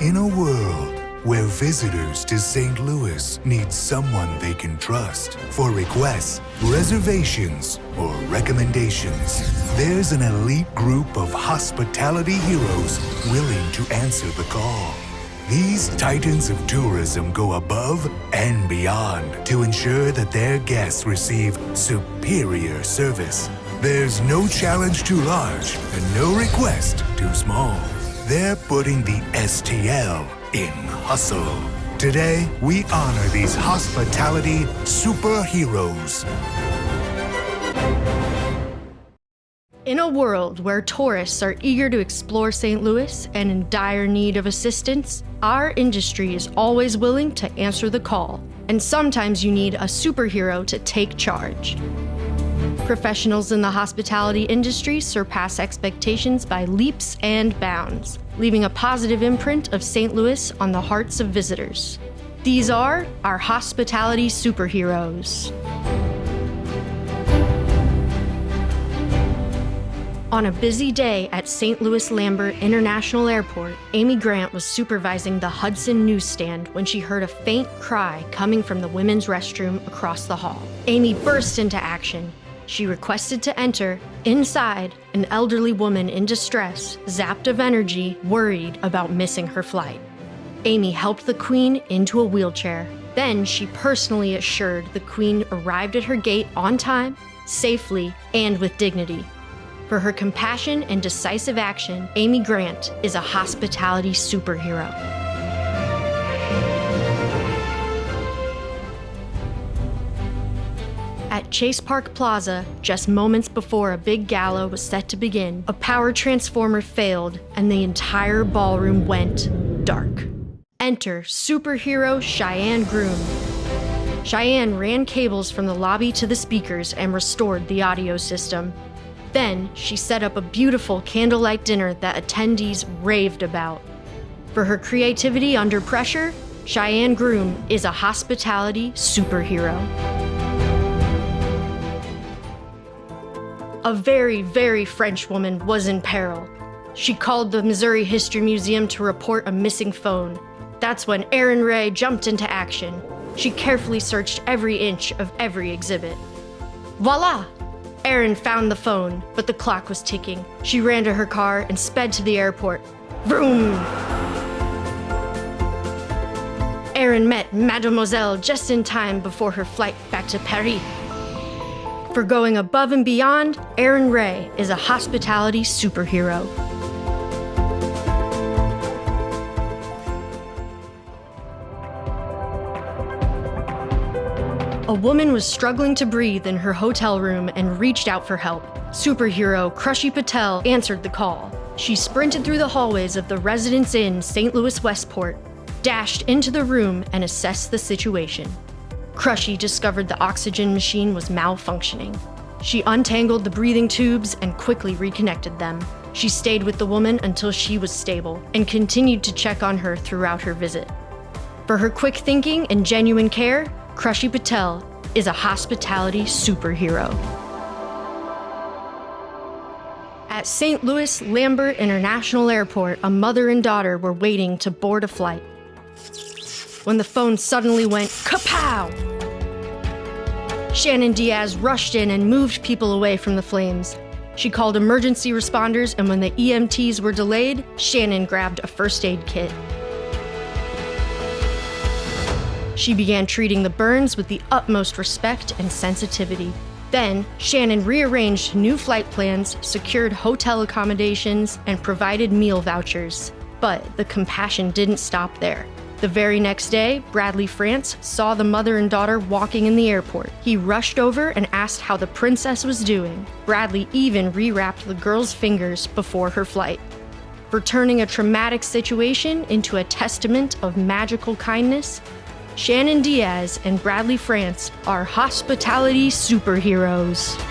In a world where visitors to St. Louis need someone they can trust for requests, reservations, or recommendations, there's an elite group of hospitality heroes willing to answer the call. These titans of tourism go above and beyond to ensure that their guests receive superior service. There's no challenge too large and no request too small. They're putting the STL in hustle. Today, we honor these hospitality superheroes. In a world where tourists are eager to explore St. Louis and in dire need of assistance, our industry is always willing to answer the call. And sometimes you need a superhero to take charge. Professionals in the hospitality industry surpass expectations by leaps and bounds, leaving a positive imprint of St. Louis on the hearts of visitors. These are our hospitality superheroes. On a busy day at St. Louis Lambert International Airport, Amy Grant was supervising the Hudson newsstand when she heard a faint cry coming from the women's restroom across the hall. Amy burst into action. She requested to enter. Inside, an elderly woman in distress, zapped of energy, worried about missing her flight. Amy helped the Queen into a wheelchair. Then she personally assured the Queen arrived at her gate on time, safely, and with dignity. For her compassion and decisive action, Amy Grant is a hospitality superhero. At Chase Park Plaza, just moments before a big gala was set to begin, a power transformer failed and the entire ballroom went dark. Enter superhero Cheyenne Groom. Cheyenne ran cables from the lobby to the speakers and restored the audio system. Then, she set up a beautiful candlelight dinner that attendees raved about. For her creativity under pressure, Cheyenne Groom is a hospitality superhero. A very, very French woman was in peril. She called the Missouri History Museum to report a missing phone. That's when Erin Ray jumped into action. She carefully searched every inch of every exhibit. Voila! Erin found the phone, but the clock was ticking. She ran to her car and sped to the airport. Vroom! Erin met Mademoiselle just in time before her flight back to Paris. For going above and beyond, Erin Ray is a hospitality superhero. A woman was struggling to breathe in her hotel room and reached out for help. Superhero Krushi Patel answered the call. She sprinted through the hallways of the Residence Inn St. Louis Westport, dashed into the room, and assessed the situation. Krushi discovered the oxygen machine was malfunctioning. She untangled the breathing tubes and quickly reconnected them. She stayed with the woman until she was stable and continued to check on her throughout her visit. For her quick thinking and genuine care, Krushi Patel is a hospitality superhero. At St. Louis Lambert International Airport, a mother and daughter were waiting to board a flight when the phone suddenly went kapow! Shannon Diaz rushed in and moved people away from the flames. She called emergency responders, and when the EMTs were delayed, Shannon grabbed a first aid kit. She began treating the burns with the utmost respect and sensitivity. Then, Shannon rearranged new flight plans, secured hotel accommodations, and provided meal vouchers. But the compassion didn't stop there. The very next day, Bradley France saw the mother and daughter walking in the airport. He rushed over and asked how the princess was doing. Bradley even rewrapped the girl's fingers before her flight. For turning a traumatic situation into a testament of magical kindness, Shannon Diaz and Bradley France are hospitality superheroes.